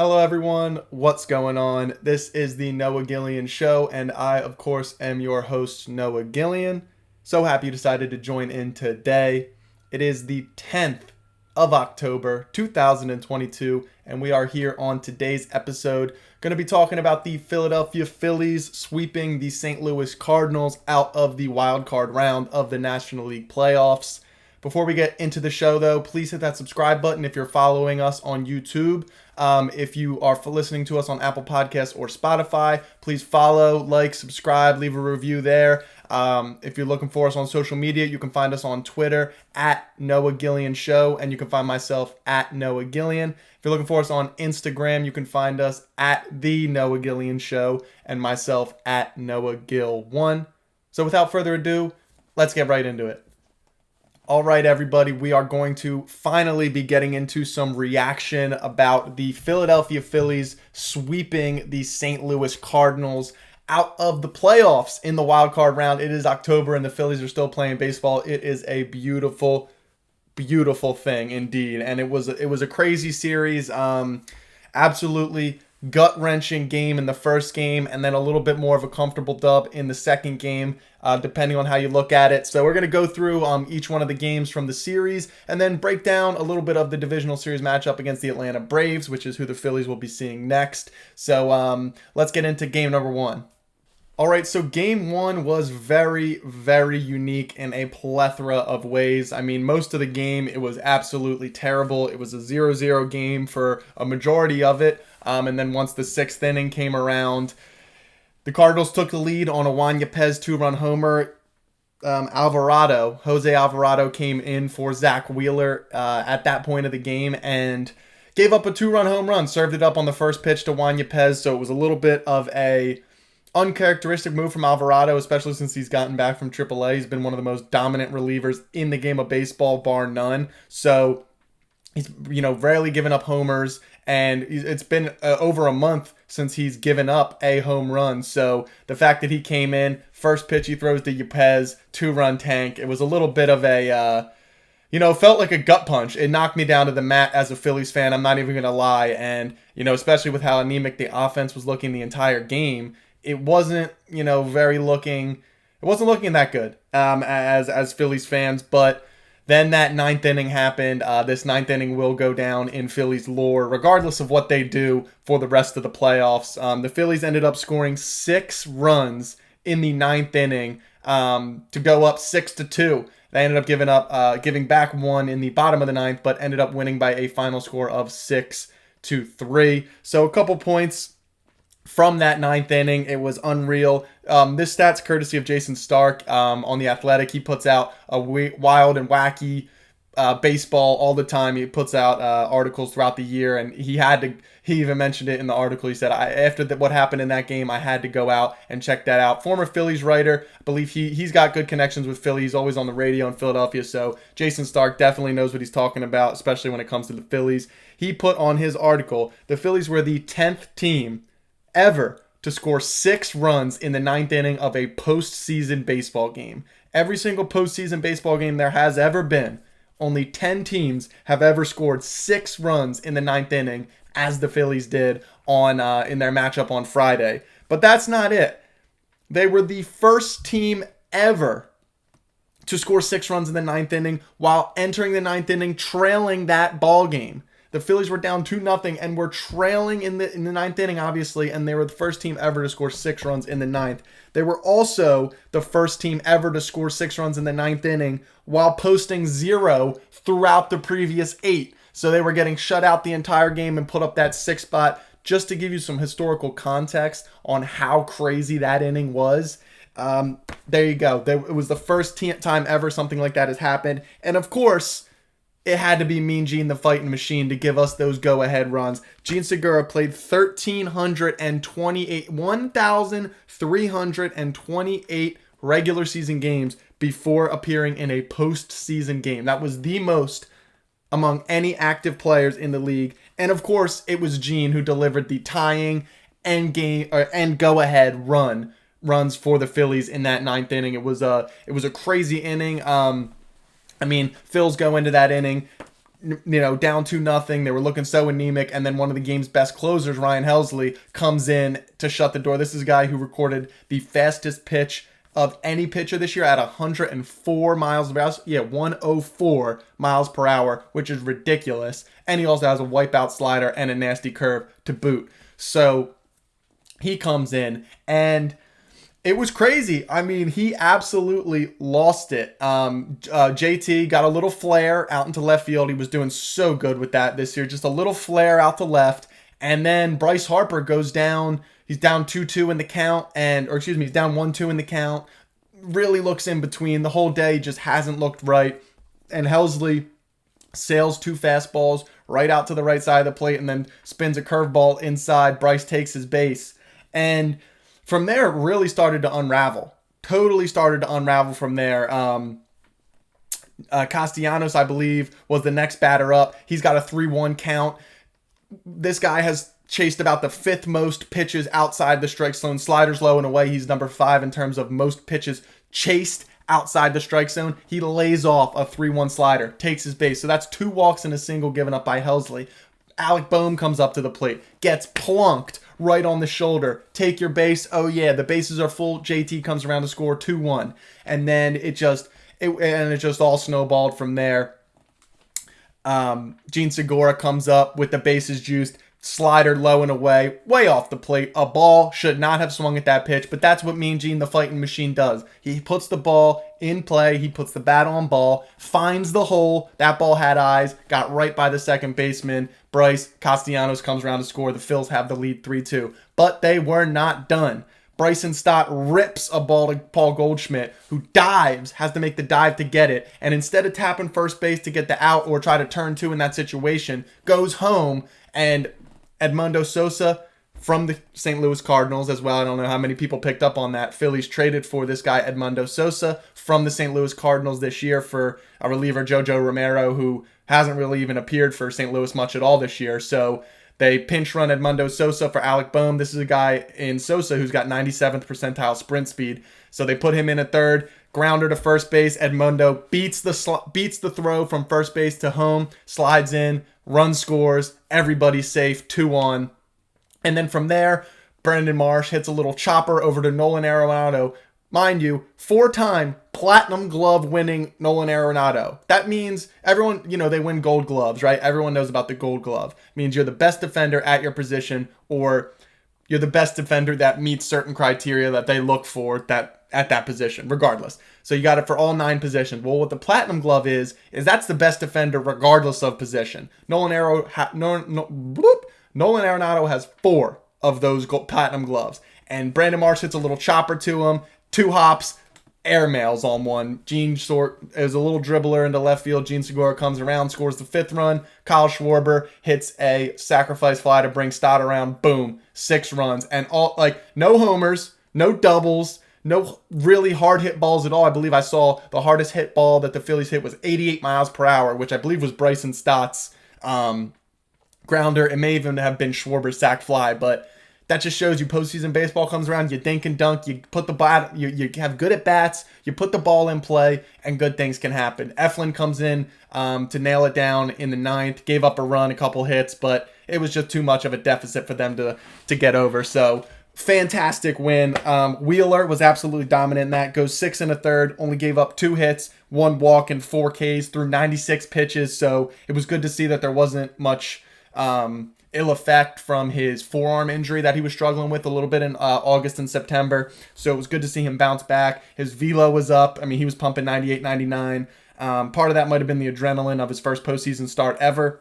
Hello everyone, what's going on? This is the Noah Gillian Show, and I, of course, am your host, Noah Gillian. So happy you decided to join in today. It is the 10th of October, 2022, and we are here on today's episode going to be talking about the Philadelphia Phillies sweeping the St. Louis Cardinals out of the wild card round of the National League playoffs. Before we get into the show, though, please hit that subscribe button if you're following us on YouTube. If you are listening to us on Apple Podcasts or Spotify, please follow, like, subscribe, leave a review there. If you're looking for us on social media, you can find us on Twitter at Noah Gillian Show, and you can find myself at Noah Gillian. If you're looking for us on Instagram, you can find us at The Noah Gillian Show, and myself at Noah Gill1. So without further ado, let's get right into it. All right, everybody, we are going to finally be getting into some reaction about the Philadelphia Phillies sweeping the St. Louis Cardinals out of the playoffs in the wild card round. It is October and the Phillies are still playing baseball. It is a beautiful, beautiful thing indeed. And it was a crazy series. Absolutely gut-wrenching game in the first game, and then a little bit more of a comfortable dub in the second game, depending on how you look at it. So we're going to go through each one of the games from the series, and then break down a little bit of the divisional series matchup against the Atlanta Braves, which is who the Phillies will be seeing next. So let's get into game number one. All right, so game one was very, very unique in a plethora of ways. I mean, most of the game, it was absolutely terrible. It was a 0-0 game for a majority of it. And then once the sixth inning came around, the Cardinals took the lead on a Juan Yepez two-run homer. Jose Alvarado came in for Zach Wheeler at that point of the game and gave up a two-run home run, served it up on the first pitch to Juan Yepez. So it was a little bit of a uncharacteristic move from Alvarado, especially since he's gotten back from AAA. He's been one of the most dominant relievers in the game of baseball, bar none. So he's, rarely given up homers, and it's been over a month since he's given up a home run. So the fact that he came in, first pitch he throws to Yepez, two-run tank, it was a little bit of a, felt like a gut punch. It knocked me down to the mat as a Phillies fan. I'm not even going to lie. And, especially with how anemic the offense was looking the entire game, it wasn't, looking that good as Phillies fans. But then that ninth inning happened. This ninth inning will go down in Phillies lore, regardless of what they do for the rest of the playoffs. The Phillies ended up scoring 6 runs in the ninth inning to go up 6-2. They ended up giving back 1 in the bottom of the ninth, but ended up winning by a final score of 6-3. So a couple points from that ninth inning. It was unreal. This stat's courtesy of Jason Stark on The Athletic. He puts out a wild and wacky baseball all the time. He puts out articles throughout the year, and he even mentioned it in the article. He said, after what happened in that game, I had to go out and check that out. Former Phillies writer. I believe he's got good connections with Philly. He's always on the radio in Philadelphia, so Jason Stark definitely knows what he's talking about, especially when it comes to the Phillies. He put on his article, the Phillies were the 10th team ever to score 6 runs in the ninth inning of a postseason baseball game. Every single postseason baseball game there has ever been, only 10 teams have ever scored 6 runs in the ninth inning, as the Phillies did in their matchup on Friday. But that's not it. They were the first team ever to score 6 runs in the ninth inning while entering the ninth inning trailing that ball game. The Phillies were down 2-0 and were trailing in the ninth inning, obviously, and they were the first team ever to score 6 runs in the ninth. They were also the first team ever to score 6 runs in the ninth inning while posting 0 throughout the previous 8. So they were getting shut out the entire game and put up that 6th spot. Just to give you some historical context on how crazy that inning was, there you go. It was the first time ever something like that has happened. And of course, it had to be Mean Gene, the fighting machine, to give us those go-ahead runs. Gene Segura played 1,328 regular season games before appearing in a postseason game. That was the most among any active players in the league. And of course, it was Gene who delivered the tying and go-ahead runs for the Phillies in that ninth inning. It was a crazy inning. Phils go into that inning down 2-0. They were looking so anemic. And then one of the game's best closers, Ryan Helsley, comes in to shut the door. This is a guy who recorded the fastest pitch of any pitcher this year at 104 miles per hour. Yeah, 104 miles per hour, which is ridiculous. And he also has a wipeout slider and a nasty curve to boot. So he comes in, and it was crazy. I mean, he absolutely lost it. JT got a little flare out into left field. He was doing so good with that this year. Just a little flare out to left. And then Bryce Harper goes down. He's down 2-2 in the count. He's down 1-2 in the count. Really looks in between. The whole day just hasn't looked right. And Helsley sails 2 fastballs right out to the right side of the plate and then spins a curveball inside. Bryce takes his base. And from there, it really started to unravel. Totally started to unravel from there. Castellanos, I believe, was the next batter up. He's got a 3-1 count. This guy has chased about the 5th most pitches outside the strike zone. Sliders low and away. He's number 5 in terms of most pitches chased outside the strike zone. He lays off a 3-1 slider, takes his base. So that's 2 walks and a single given up by Helsley. Alec Boehm comes up to the plate, gets plunked right on the shoulder. Take your base. Oh yeah, the bases are full. JT comes around to score 2-1. And then it just all snowballed from there. Gene Segura comes up with the bases juiced, slider low and away, way off the plate. A ball should not have swung at that pitch, but that's what Mean Gene, the fighting machine, does. He puts the ball in play, he puts the bat on ball, finds the hole. That ball had eyes, got right by the second baseman. Bryce Castellanos comes around to score. The Phils have the lead 3-2, but they were not done. Bryson Stott rips a ball to Paul Goldschmidt, who dives, has to make the dive to get it, and instead of tapping first base to get the out or try to turn 2 in that situation, goes home. And Edmundo Sosa from the St. Louis Cardinals as well. I don't know how many people picked up on that. Phillies traded for this guy, Edmundo Sosa, from the St. Louis Cardinals this year for a reliever, Jojo Romero, who hasn't really even appeared for St. Louis much at all this year. So they pinch run Edmundo Sosa for Alec Boehm. This is a guy in Sosa who's got 97th percentile sprint speed. So they put him in at third. Grounder to first base. Edmundo beats the throw from first base to home. Slides in. Run scores. Everybody's safe. 2-1. And then from there, Brendan Marsh hits a little chopper over to Nolan Arenado. Mind you, 4-time platinum glove winning Nolan Arenado. That means everyone, they win gold gloves, right? Everyone knows about the gold glove. It means you're the best defender at your position, or you're the best defender that meets certain criteria that they look for at that position, regardless. So you got it for all 9 positions. Well, what the platinum glove is that's the best defender regardless of position. Nolan Arenado has 4 of those platinum gloves. And Brandon Marsh hits a little chopper to him. 2 hops, airmails on one. Gene Sort is a little dribbler into left field. Gene Segura comes around, scores the 5th run. Kyle Schwarber hits a sacrifice fly to bring Stott around. Boom, 6 runs. And all no homers, no doubles, no really hard hit balls at all. I believe I saw the hardest hit ball that the Phillies hit was 88 miles per hour, which I believe was Bryson Stott's grounder. It may even have been Schwarber's sac fly, but that just shows you postseason baseball comes around, you dink and dunk, you put the bat, you have good at bats, you put the ball in play, and good things can happen. Eflin comes in to nail it down in the 9th, gave up a run, a couple hits, but it was just too much of a deficit for them to get over. So fantastic win. Wheeler was absolutely dominant in that. Goes 6 1/3, only gave up 2 hits, 1 walk, and 4 Ks through 96 pitches. So it was good to see that there wasn't much ill effect from his forearm injury that he was struggling with a little bit in August and September. So it was good to see him bounce back. His velo was up. I mean, he was pumping 98, 99. Part of that might have been the adrenaline of his first postseason start ever.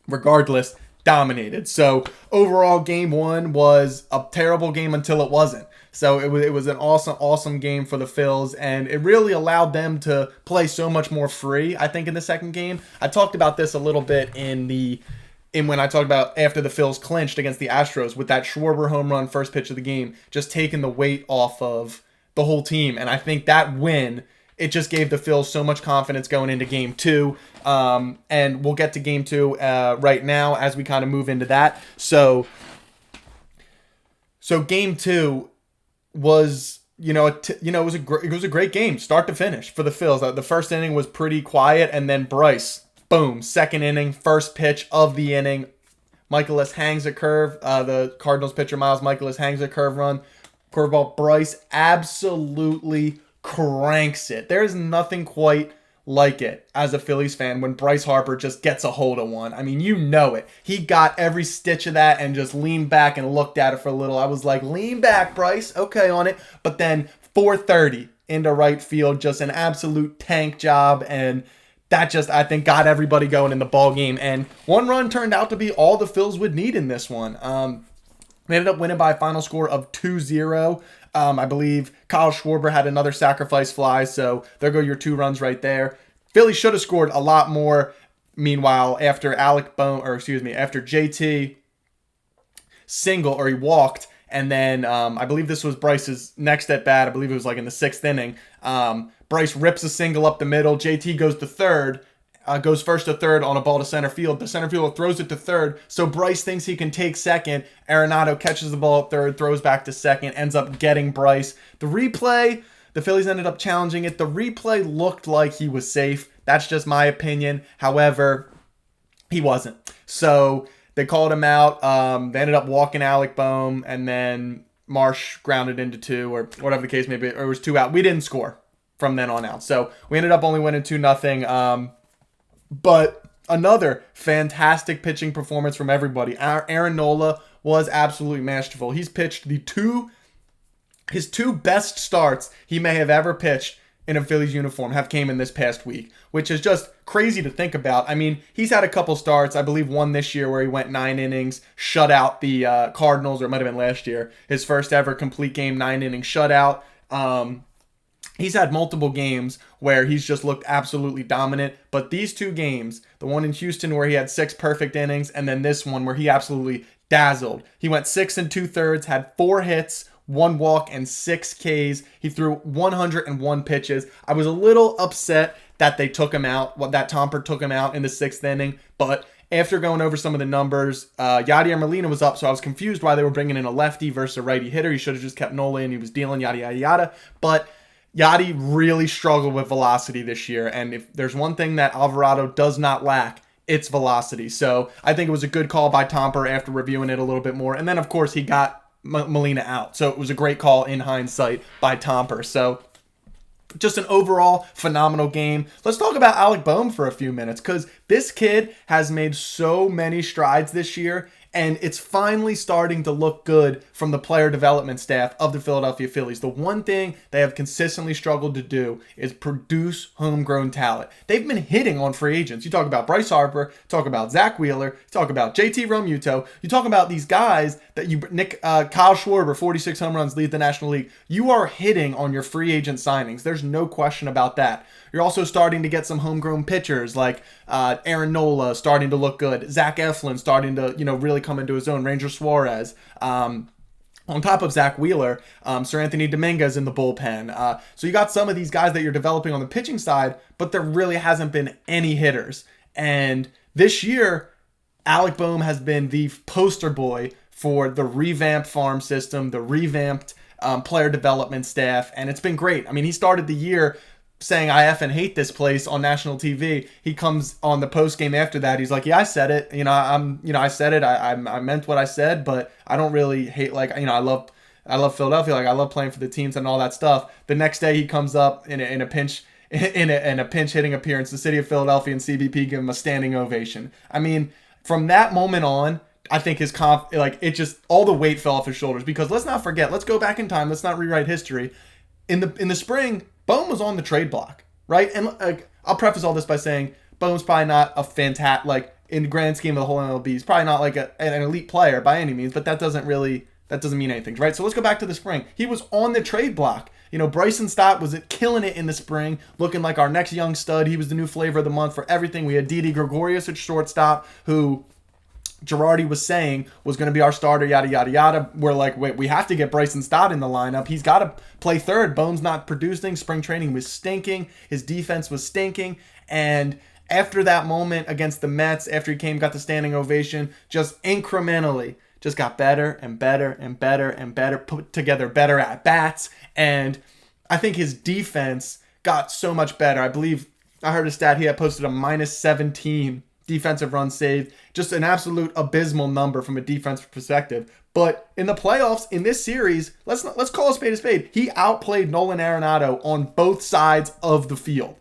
Regardless, dominated. So overall, game 1 was a terrible game until it wasn't. So it was an awesome game for the Phils, and it really allowed them to play so much more free, I think, in the second game. I talked about this a little bit when I talked about after the Phils clinched against the Astros with that Schwarber home run first pitch of the game, just taking the weight off of the whole team. And I think that win, it just gave the Phils so much confidence going into game 2. And we'll get to game 2 right now as we kind of move into that. So game 2 was, it was a great game, start to finish for the Phils. The first inning was pretty quiet, and then Bryce Boom, second inning, first pitch of the inning. Michaelis hangs a curve. The Cardinals pitcher Miles Michaelis hangs a curveball. Bryce absolutely cranks it. There is nothing quite like it as a Phillies fan when Bryce Harper just gets a hold of one. I mean, you know it. He got every stitch of that and just leaned back and looked at it for a little. I was like, lean back, Bryce. Okay on it. But then 430 into right field, just an absolute tank job, and that just, I think, got everybody going in the ball game. And one run turned out to be all the Phils would need in this one. We ended up winning by a final score of 2-0. I believe Kyle Schwarber had another sacrifice fly, so there go your 2 runs right there. Philly should have scored a lot more. Meanwhile, after after JT single, or he walked, and then I believe this was Bryce's next at bat. I believe it was like in the 6th inning. Bryce rips a single up the middle. JT goes to third. Goes first to third on a ball to center field. The center fielder throws it to third, so Bryce thinks he can take second. Arenado catches the ball at third, throws back to second, ends up getting Bryce. The replay, the Phillies ended up challenging it. The replay looked like he was safe. That's just my opinion. However, he wasn't. So they called him out. They ended up walking Alec Boehm, and then Marsh grounded into 2, or whatever the case may be, or it was 2 out. We didn't score from then on out. So we ended up only winning 2-0. But another fantastic pitching performance from everybody. Aaron Nola was absolutely masterful. He's pitched his 2 best starts he may have ever pitched in a Phillies uniform have came in this past week, which is just crazy to think about. I mean, he's had a couple starts, I believe one this year where he went 9 innings, shut out the Cardinals, or it might have been last year, his first ever complete game 9-inning shutout. He's had multiple games where he's just looked absolutely dominant, but these 2 games, the one in Houston where he had 6 perfect innings, and then this one where he absolutely dazzled. He went 6 2/3, had 4 hits, 1 walk, and 6 Ks. He threw 101 pitches. I was a little upset that they took him out, that Tomper took him out in the 6th inning, but after going over some of the numbers, Yadier Molina was up, so I was confused why they were bringing in a lefty versus a righty hitter. He should have just kept Nola in. He was dealing, yada, yada, yada, but Yadi really struggled with velocity this year, and if there's one thing that Alvarado does not lack, it's velocity. So I think it was a good call by Tomper after reviewing it a little bit more. And then, of course, he got Molina out. So it was a great call in hindsight by Tomper. So just an overall phenomenal game. Let's talk about Alec Boehm for a few minutes, because this kid has made so many strides this year, and it's finally starting to look good from the player development staff of the Philadelphia Phillies. The one thing they have consistently struggled to do is produce homegrown talent. They've been hitting on free agents. You talk about Bryce Harper, talk about Zach Wheeler, talk about JT Realmuto, you talk about these guys that Kyle Schwarber, 46 home runs, lead the National League. You are hitting on your free agent signings. There's no question about that. You're also starting to get some homegrown pitchers like Aaron Nola starting to look good. Zach Eflin starting to, really come into his own. Ranger Suarez. On top of Zach Wheeler, Sir Anthony Dominguez in the bullpen. So you got some of these guys that you're developing on the pitching side, but there really hasn't been any hitters. And this year, Alec Boehm has been the poster boy for the revamped farm system, the revamped player development staff, and it's been great. I mean, he started the year saying I effing hate this place on national TV. He comes on the post game after that. He's like, yeah, I said it. I said it. I meant what I said, but I don't really hate, I love Philadelphia. I love playing for the teams and all that stuff. The next day he comes up in a pinch hitting appearance. The city of Philadelphia and CBP give him a standing ovation. I mean, from that moment on, I think his all the weight fell off his shoulders, because let's not forget, let's go back in time. Let's not rewrite history. In the spring, Boehm was on the trade block, right? And I'll preface all this by saying Boehm's probably not a fantastic, in the grand scheme of the whole MLB, he's probably not an elite player by any means, but that doesn't mean anything, right? So let's go back to the spring. He was on the trade block. Bryson Stott was killing it in the spring, looking like our next young stud. He was the new flavor of the month for everything. We had Didi Gregorius at shortstop, who Girardi was saying was going to be our starter, yada, yada, yada. We're like, wait, we have to get Bryson Stott in the lineup. He's got to play third. Boehm's not producing. Spring training was stinking. His defense was stinking. And after that moment against the Mets, after he got the standing ovation, just incrementally just got better and better and better and better, put together better at bats. And I think his defense got so much better. I believe I heard a stat he had posted a -17 defensive runs saved, just an absolute abysmal number from a defensive perspective. But in the playoffs, in this series, let's call a spade a spade. He outplayed Nolan Arenado on both sides of the field.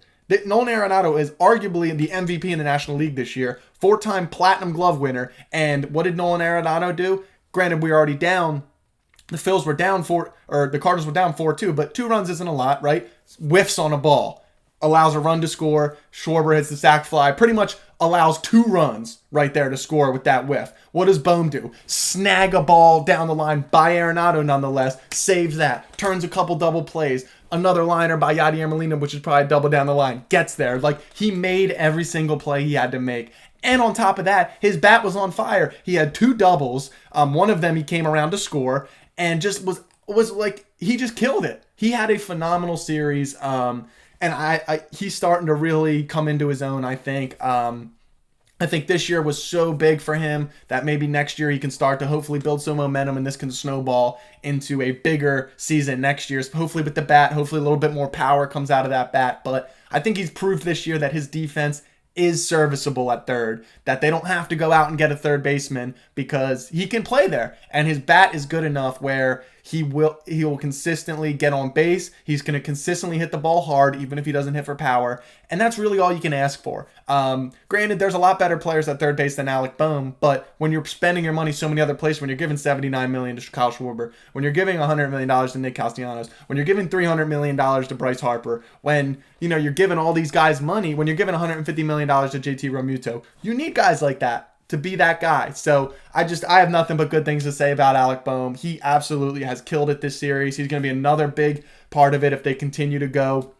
Nolan Arenado is arguably the MVP in the National League this year, 4-time Platinum Glove winner. And what did Nolan Arenado do? Granted, we were already down. The Phillies were down the Cardinals were down 4-2, but 2 runs isn't a lot, right? Whiffs on a ball, allows a run to score. Schwarber hits the sac fly, pretty much allows 2 runs right there to score with that whiff. What does Bohm do? Snag a ball down the line by Arenado nonetheless, saves that, turns a couple double plays. Another liner by Yadier Molina, which is probably double down the line, gets there. Like, he made every single play he had to make. And on top of that, his bat was on fire. He had 2 doubles. One of them he came around to score, and just was like, he just killed it. He had a phenomenal series, and he's starting to really come into his own, I think. I think this year was so big for him that maybe next year he can start to hopefully build some momentum, and this can snowball into a bigger season next year. Hopefully with the bat, hopefully a little bit more power comes out of that bat. But I think he's proved this year that his defense is serviceable at third, that they don't have to go out and get a third baseman because he can play there, and his bat is good enough where he will consistently get on base. He's going to consistently hit the ball hard even if he doesn't hit for power, and that's really all you can ask for. Granted, there's a lot better players at third base than Alec Bohm, but when you're spending your money so many other places, when you're giving $79 million to Kyle Schwarber, when you're giving $100 million to Nick Castellanos, when you're giving $300 million to Bryce Harper, when you're giving all these guys money, when you're giving $150 million to JT Realmuto, you need guys like that to be that guy. So I have nothing but good things to say about Alec Bohm. He absolutely has killed it this series. He's going to be another big part of it if they continue to go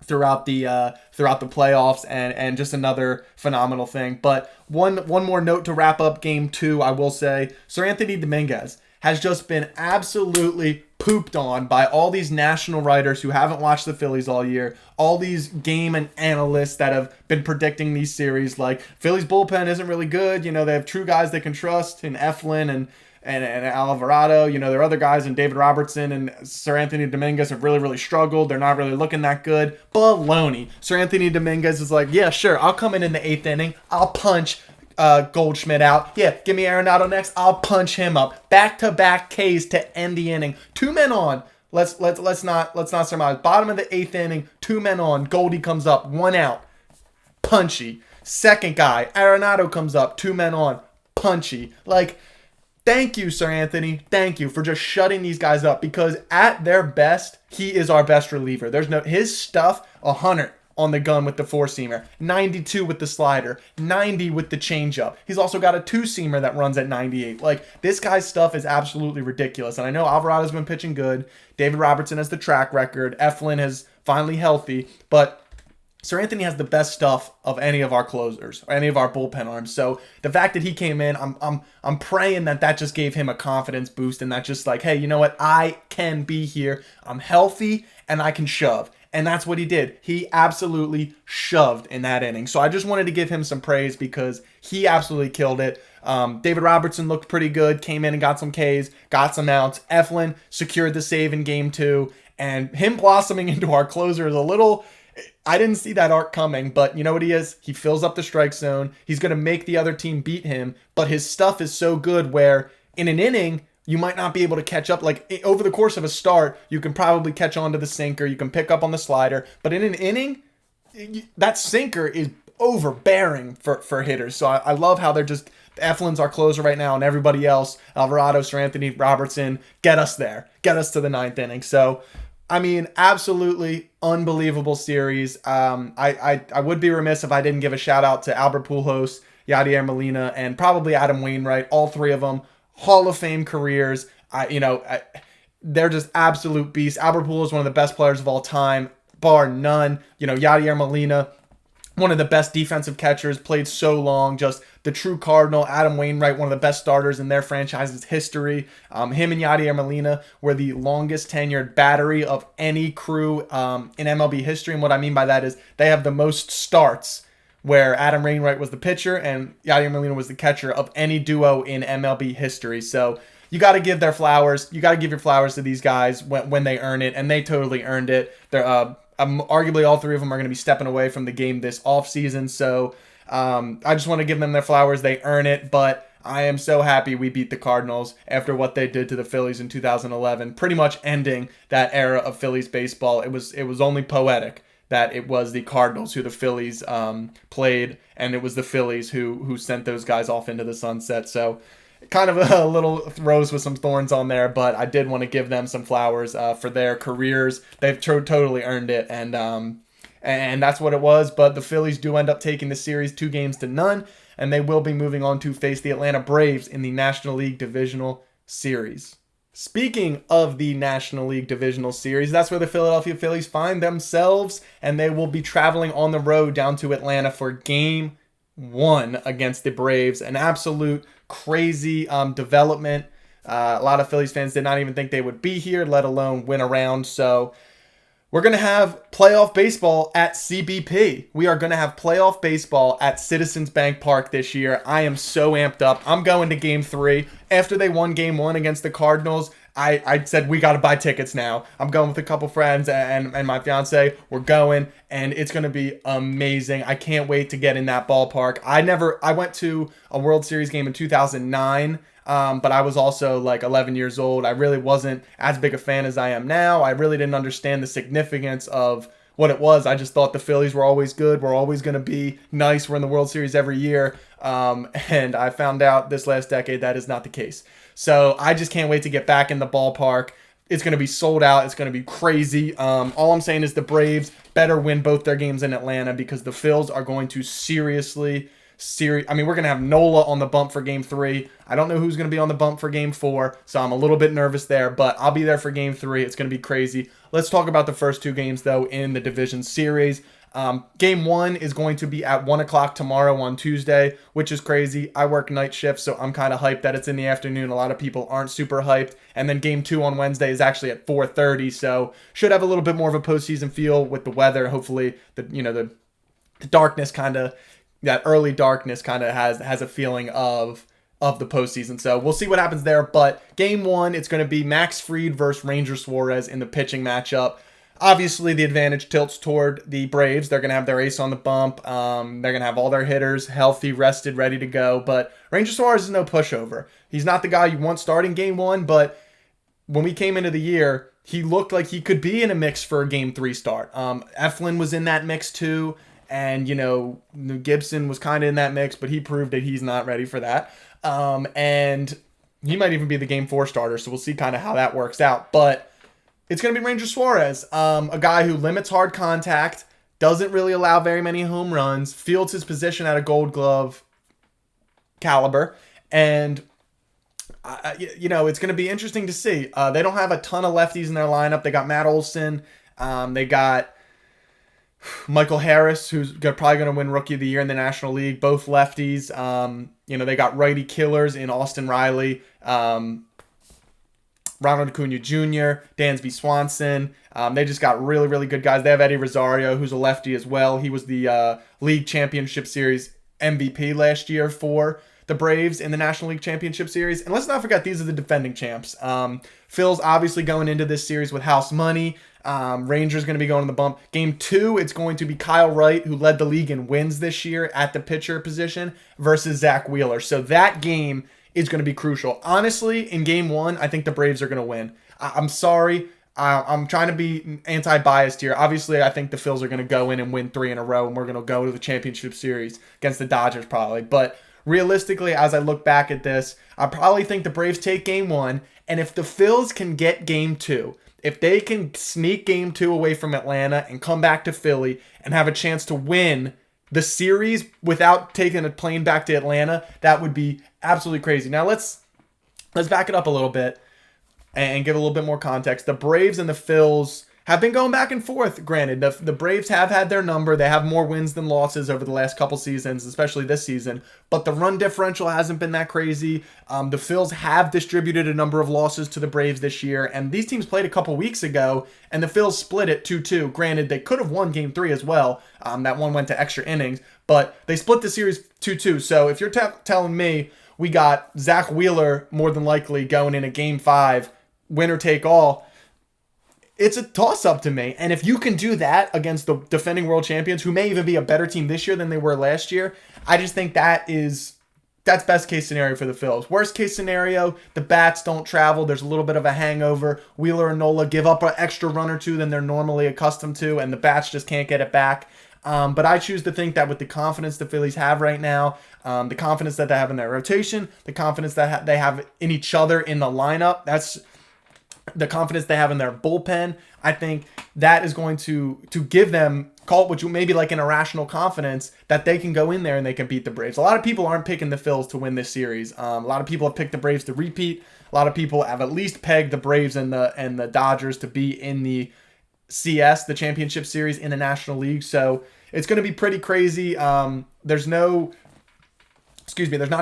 throughout the playoffs, and just another phenomenal thing. But one more note to wrap up Game 2, I will say, Seranthony Dominguez has just been absolutely pooped on by all these national writers who haven't watched the Phillies all year, all these game and analysts that have been predicting these series, like Phillies bullpen isn't really good. They have true guys they can trust in Eflin and Alvarado. There are other guys in David Robertson and Seranthony Dominguez have really, really struggled. They're not really looking that good. Baloney. Seranthony Dominguez is like, yeah, sure, I'll come in the 8th inning. I'll punch Goldschmidt out. Yeah, give me Arenado next. I'll punch him up. Back-to-back Ks to end the inning. 2 men on. Let's not surmise. Bottom of the 8th inning, 2 men on. Goldie comes up, 1 out. Punchy. Second guy, Arenado comes up, 2 men on. Punchy. Like, thank you, Seranthony. Thank you for just shutting these guys up, because at their best, he is our best reliever. His stuff, 100 on the gun with the 4-seamer, 92 with the slider, 90 with the changeup. He's also got a 2-seamer that runs at 98. Like, this guy's stuff is absolutely ridiculous. And I know Alvarado's been pitching good. David Robertson has the track record. Eflin is finally healthy. But Seranthony has the best stuff of any of our closers or any of our bullpen arms. So the fact that he came in, I'm praying that just gave him a confidence boost, and that just like, hey, you know what? I can be here. I'm healthy and I can shove. And that's what he did. He absolutely shoved in that inning. So I just wanted to give him some praise because he absolutely killed it. David Robertson looked pretty good, came in and got some Ks, got some outs. Eflin secured the save in Game 2. And him blossoming into our closer is a little... I didn't see that arc coming, but you know what he is? He fills up the strike zone. He's going to make the other team beat him, but his stuff is so good where in an inning, you might not be able to catch up. Like, over the course of a start, you can probably catch on to the sinker. You can pick up on the slider. But in an inning, that sinker is overbearing for hitters. So I love how they're just... Eflin's our closer right now, and everybody else, Alvarado, Seranthony, Robertson, get us there. Get us to the 9th inning. So... I mean, absolutely unbelievable series. I would be remiss if I didn't give a shout out to Albert Pujols, Yadier Molina, and probably Adam Wainwright. All 3 of them, Hall of Fame careers. They're just absolute beasts. Albert Pujols is one of the best players of all time, bar none. Yadier Molina, one of the best defensive catchers, played so long, just the true Cardinal. Adam Wainwright, one of the best starters in their franchise's history. Him and Yadier Molina were the longest tenured battery of any crew in MLB history. And what I mean by that is they have the most starts, where Adam Wainwright was the pitcher and Yadier Molina was the catcher, of any duo in MLB history. So you got to give their flowers. You got to give your flowers to these guys when they earn it, and they totally earned it. They're Arguably, all three of them are going to be stepping away from the game this offseason. So I just want to give them their flowers. They earn it. But I am so happy we beat the Cardinals after what they did to the Phillies in 2011, pretty much ending that era of Phillies baseball. It was only poetic that it was the Cardinals who the Phillies played, and it was the Phillies who sent those guys off into the sunset. So kind of a little rose with some thorns on there, but I did want to give them some flowers for their careers. They've totally earned it, and that's what it was. But the Phillies do end up taking the series 2-0, and they will be moving on to face the Atlanta Braves in the National League Divisional Series. Speaking of the National League Divisional Series, that's where the Philadelphia Phillies find themselves, and they will be traveling on the road down to Atlanta for Game 1 against the Braves. An absolute crazy development. A lot of Phillies fans did not even think they would be here, let alone win a round. So we're going to have playoff baseball at CBP. We are going to have playoff baseball at Citizens Bank Park this year. I am so amped up. I'm going to Game 3. After they won Game 1 against the Cardinals, I said, we got to buy tickets now. I'm going with a couple friends and my fiance. We're going, and it's going to be amazing. I can't wait to get in that ballpark. I went to a World Series game in 2009. But I was also like 11 years old. I really wasn't as big a fan as I am now. I really didn't understand the significance of what it was. I just thought the Phillies were always good. We're always going to be nice. We're in the World Series every year. And I found out this last decade that is not the case. So I just can't wait to get back in the ballpark. It's going to be sold out. It's going to be crazy. All I'm saying is the Braves better win both their games in Atlanta, because the Phils are going to seriously. We're going to have Nola on the bump for Game 3. I don't know who's going to be on the bump for Game 4, so I'm a little bit nervous there, but I'll be there for Game 3. It's going to be crazy. Let's talk about the first two games, though, in the division series. Game 1 is going to be at 1 o'clock tomorrow on Tuesday, which is crazy. I work night shifts, so I'm kind of hyped that it's in the afternoon. A lot of people aren't super hyped. And then Game 2 on Wednesday is actually at 4:30, so should have a little bit more of a postseason feel with the weather. Hopefully, the darkness kind of... that early darkness kind of has a feeling of the postseason. So we'll see what happens there. But Game 1, it's going to be Max Fried versus Ranger Suarez in the pitching matchup. Obviously, the advantage tilts toward the Braves. They're going to have their ace on the bump. They're going to have all their hitters healthy, rested, ready to go. But Ranger Suarez is no pushover. He's not the guy you want starting Game 1, but when we came into the year, he looked like he could be in a mix for a Game 3 start. Eflin was in that mix too. And, Gibson was kind of in that mix, but he proved that he's not ready for that. And he might even be the Game 4 starter, so we'll see kind of how that works out. But it's going to be Ranger Suarez, a guy who limits hard contact, doesn't really allow very many home runs, fields his position at a Gold Glove caliber, and it's going to be interesting to see. They don't have a ton of lefties in their lineup. They got Matt Olson. They got Michael Harris, who's probably going to win Rookie of the Year in the National League, both lefties. They got righty killers in Austin Riley, Ronald Acuna Jr., Dansby Swanson. They just got really, really good guys. They have Eddie Rosario, who's a lefty as well. He was the League Championship Series MVP last year for the Braves in the National League Championship Series. And let's not forget, these are the defending champs. Phil's obviously going into this series with house money. Rangers going to be going to the bump. Game 2, it's going to be Kyle Wright, who led the league in wins this year at the pitcher position, versus Zach Wheeler. So that game is going to be crucial. Honestly, in Game 1, I think the Braves are going to win. I'm sorry. I'm trying to be anti-biased here. Obviously, I think the Phils are going to go in and win 3 in a row, and we're going to go to the championship series against the Dodgers probably. But realistically, as I look back at this, I probably think the Braves take Game 1, and if the Phils can get Game 2, if they can sneak Game 2 away from Atlanta and come back to Philly and have a chance to win the series without taking a plane back to Atlanta, that would be absolutely crazy. Now let's back it up a little bit and give a little bit more context. The Braves and the Phils have been going back and forth. Granted, the Braves have had their number. They have more wins than losses over the last couple seasons, especially this season. But the run differential hasn't been that crazy. The Phils have distributed a number of losses to the Braves this year. And these teams played a couple weeks ago, and the Phils split it 2-2. Granted, they could have won Game 3 as well. That one went to extra innings. But they split the series 2-2. So if you're telling me we got Zach Wheeler more than likely going in a Game 5, winner take all, it's a toss-up to me. And if you can do that against the defending world champions, who may even be a better team this year than they were last year, I just think that's best case scenario for the Phils. Worst case scenario, the bats don't travel. There's a little bit of a hangover. Wheeler and Nola give up an extra run or two than they're normally accustomed to, and the bats just can't get it back. But I choose to think that with the confidence the Phillies have right now, the confidence that they have in their rotation, the confidence that they have in each other in the lineup, that's the confidence they have in their bullpen, I think that is going to give them, call it what you maybe like an irrational confidence, that they can go in there and they can beat the Braves. A lot of people aren't picking the Phils to win this series. A lot of people have picked the Braves to repeat. A lot of people have at least pegged the Braves and the Dodgers to be in the CS, the championship series in the National League. So it's going to be pretty crazy. There's not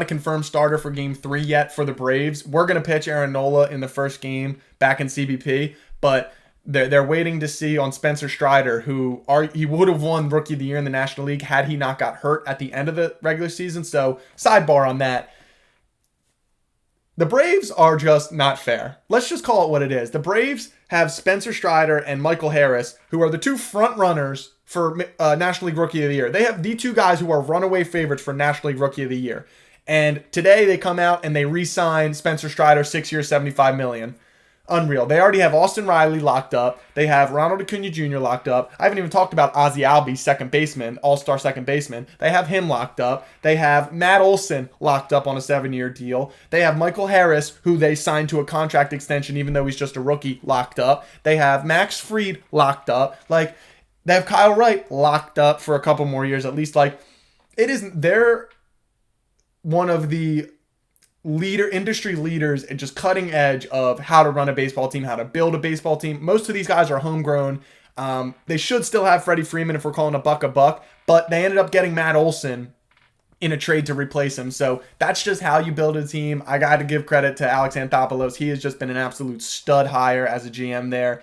a confirmed starter for Game 3 yet for the Braves. We're going to pitch Aaron Nola in the first game back in CBP, but they're waiting to see on Spencer Strider, he would have won Rookie of the Year in the National League had he not got hurt at the end of the regular season. So sidebar on that. The Braves are just not fair. Let's just call it what it is. The Braves have Spencer Strider and Michael Harris, who are the two front runners for National League Rookie of the Year. They have the two guys who are runaway favorites for National League Rookie of the Year. And today they come out and they re-sign Spencer Strider, 6 years, $75 million. Unreal. They already have Austin Riley locked up. They have Ronald Acuna Jr. locked up. I haven't even talked about Ozzie Albies, second baseman, all-star second baseman. They have him locked up. They have Matt Olson locked up on a 7-year deal. They have Michael Harris, who they signed to a contract extension even though he's just a rookie, locked up. They have Max Fried locked up. Like, they have Kyle Wright locked up for a couple more years at least. Like, they're one of the industry leaders and just cutting edge of how to run a baseball team, how to build a baseball team. Most of these guys are homegrown. They should still have Freddie Freeman if we're calling a buck, but they ended up getting Matt Olson in a trade to replace him. So that's just how you build a team. I got to give credit to Alex Anthopoulos. He has just been an absolute stud hire as a GM there.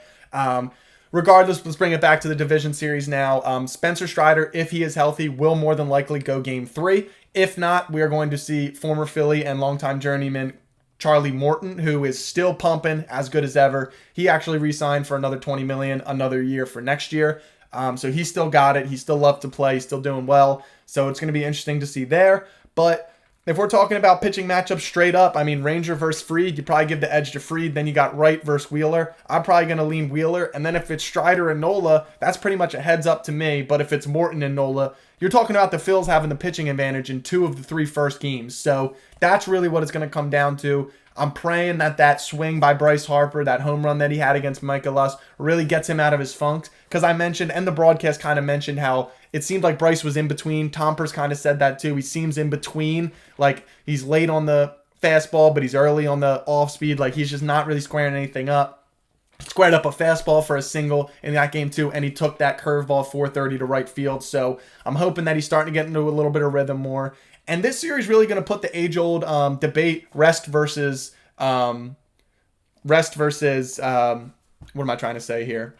Regardless, let's bring it back to the division series now. Spencer Strider, if he is healthy, will more than likely go Game 3. If not, we are going to see former Philly and longtime journeyman Charlie Morton, who is still pumping, as good as ever. He actually re-signed for another $20 million, another year for next year. So he still got it. He still loves to play. He's still doing well. So it's going to be interesting to see there. But if we're talking about pitching matchups straight up, I mean, Ranger versus Fried, you probably give the edge to Fried. Then you got Wright versus Wheeler. I'm probably going to lean Wheeler. And then if it's Strider and Nola, that's pretty much a heads up to me. But if it's Morton and Nola, you're talking about the Phils having the pitching advantage in 2 of the 3 first games. So that's really what it's going to come down to. I'm praying that swing by Bryce Harper, that home run that he had against Micah Luss, really gets him out of his funk. Because I mentioned, and the broadcast kind of mentioned, how it seemed like Bryce was in between. Tompers kind of said that too. He seems in between. Like, he's late on the fastball, but he's early on the off speed. Like, he's just not really squaring anything up. Squared up a fastball for a single in that game too, and he took that curveball 430 to right field. So I'm hoping that he's starting to get into a little bit of rhythm more. And this series is really going to put the age-old debate, rest versus what am I trying to say here?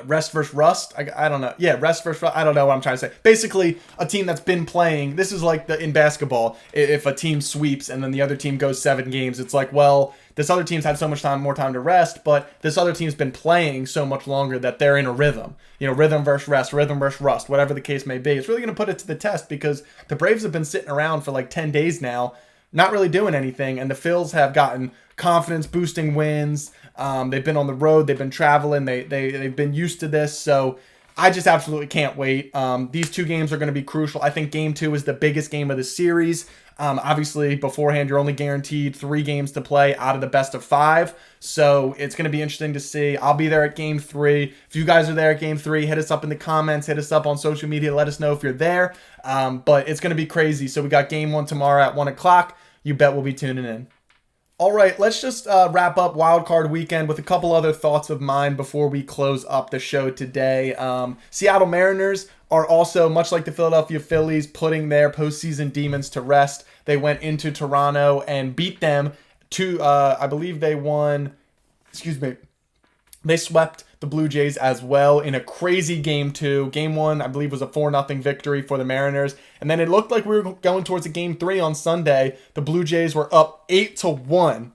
Rest versus rust? I don't know. Yeah, rest versus rust. I don't know what I'm trying to say. Basically, a team that's been playing, this is like in basketball, if a team sweeps and then the other team goes 7 games, it's like, well, this other team's had so much more time to rest, but this other team's been playing so much longer that they're in a rhythm. You know, rhythm versus rest, rhythm versus rust, whatever the case may be. It's really going to put it to the test because the Braves have been sitting around for like 10 days now, not really doing anything, and the Phils have gotten confidence-boosting wins. They've been on the road. They've been traveling. They've been used to this. So I just absolutely can't wait. These 2 games are going to be crucial. I think Game 2 is the biggest game of the series. Obviously, beforehand, you're only guaranteed 3 games to play out of the best of 5. So it's going to be interesting to see. I'll be there at Game 3. If you guys are there at Game 3, hit us up in the comments. Hit us up on social media. Let us know if you're there. But it's going to be crazy. So we got Game 1 tomorrow at 1 o'clock. You bet we'll be tuning in. All right, let's just wrap up Wild Card Weekend with a couple other thoughts of mine before we close up the show today. Seattle Mariners are also, much like the Philadelphia Phillies, putting their postseason demons to rest. They went into Toronto and beat them to, I believe they swept the Blue Jays as well in a crazy Game 2. Game 1, I believe, was a 4-0 victory for the Mariners. And then it looked like we were going towards a Game 3 on Sunday. The Blue Jays were up 8-1.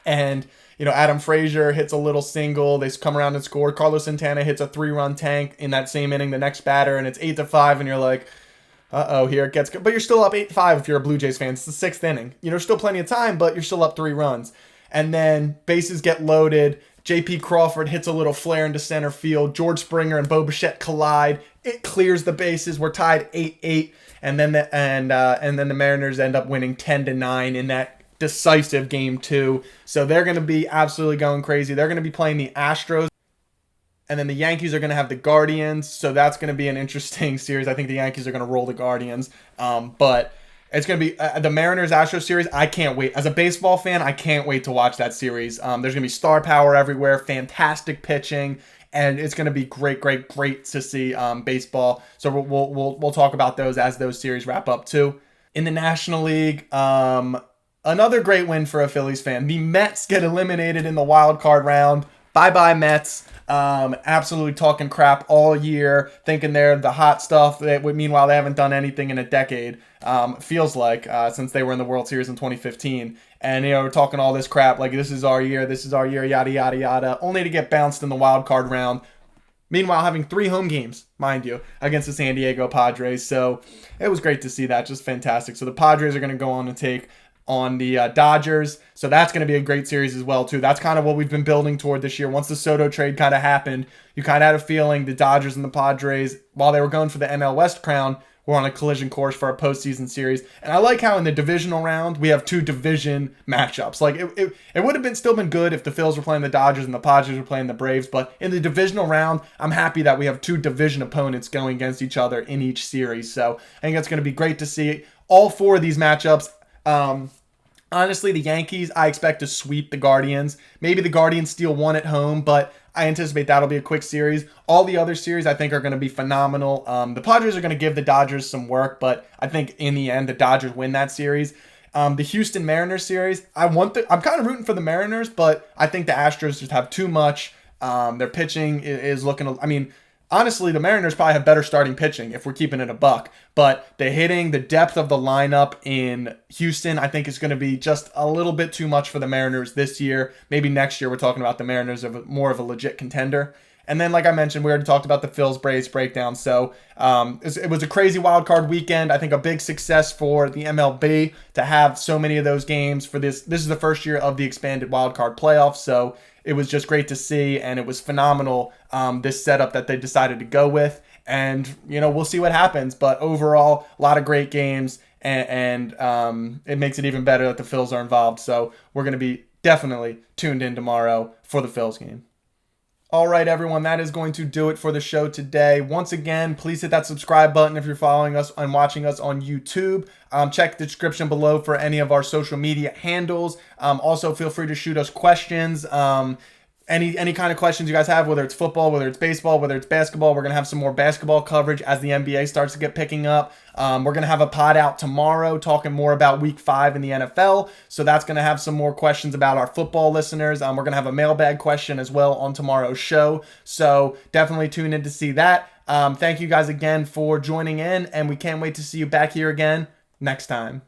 And Adam Frazier hits a little single. They come around and score. Carlos Santana hits a 3-run tank in that same inning, the next batter, and it's 8-5, and you're like, uh-oh, here it gets good. But you're still up 8-5 if you're a Blue Jays fan. It's the 6th inning. Still plenty of time, but you're still up 3 runs. And then bases get loaded. J.P. Crawford hits a little flare into center field. George Springer and Bo Bichette collide. It clears the bases. We're tied 8-8. And then the Mariners end up winning 10-9 in that decisive game 2. So they're going to be absolutely going crazy. They're going to be playing the Astros. And then the Yankees are going to have the Guardians. So that's going to be an interesting series. I think the Yankees are going to roll the Guardians. But it's going to be the Mariners-Astros series. I can't wait. As a baseball fan, I can't wait to watch that series. There's going to be star power everywhere, fantastic pitching, and it's going to be great to see baseball. So we'll talk about those as those series wrap up too. In the National League, another great win for a Phillies fan. The Mets get eliminated in the wild card round. Bye-bye, Mets. Absolutely talking crap all year, thinking they're the hot stuff. Meanwhile, they haven't done anything in a decade. Feels like since they were in the World Series in 2015. And, we're talking all this crap like this is our year, yada, yada, yada, only to get bounced in the wild card round. Meanwhile, having 3 home games, mind you, against the San Diego Padres. So it was great to see that. Just fantastic. So the Padres are going to go on and take on the Dodgers. So that's going to be a great series as well, too. That's kind of what we've been building toward this year. Once the Soto trade kind of happened, you kind of had a feeling the Dodgers and the Padres, while they were going for the NL West crown, were on a collision course for a postseason series. And I like how in the divisional round, we have 2 division matchups. Like, it would have still been good if the Phils were playing the Dodgers and the Padres were playing the Braves. But in the divisional round, I'm happy that we have 2 division opponents going against each other in each series. So I think that's going to be great to see. All 4 of these matchups. Honestly, the Yankees, I expect to sweep the Guardians. Maybe the Guardians steal 1 at home, but I anticipate that'll be a quick series. All the other series I think are going to be phenomenal. The Padres are going to give the Dodgers some work, but I think in the end the Dodgers win that series. The Houston Mariners series, I'm kind of rooting for the Mariners, but I think the Astros just have too much. Their pitching is looking, honestly, the Mariners probably have better starting pitching if we're keeping it a buck. But the hitting, the depth of the lineup in Houston, I think is going to be just a little bit too much for the Mariners this year. Maybe next year we're talking about the Mariners of more of a legit contender. And then, like I mentioned, we already talked about the Phils Braves breakdown. So it was a crazy wild card weekend. I think a big success for the MLB to have so many of those games for this. This is the first year of the expanded wild card playoffs. So it was just great to see, and it was phenomenal, this setup that they decided to go with. And, we'll see what happens. But overall, a lot of great games, and it makes it even better that the Phils are involved. So we're going to be definitely tuned in tomorrow for the Phils game. All right, everyone, that is going to do it for the show today. Once again, please hit that subscribe button if you're following us and watching us on YouTube. Check the description below for any of our social media handles. Also, feel free to shoot us questions. Any kind of questions you guys have, whether it's football, whether it's baseball, whether it's basketball. We're going to have some more basketball coverage as the NBA starts to get picking up. We're going to have a pod out tomorrow talking more about week 5 in the NFL. So that's going to have some more questions about our football listeners. We're going to have a mailbag question as well on tomorrow's show. So definitely tune in to see that. Thank you guys again for joining in, and we can't wait to see you back here again next time.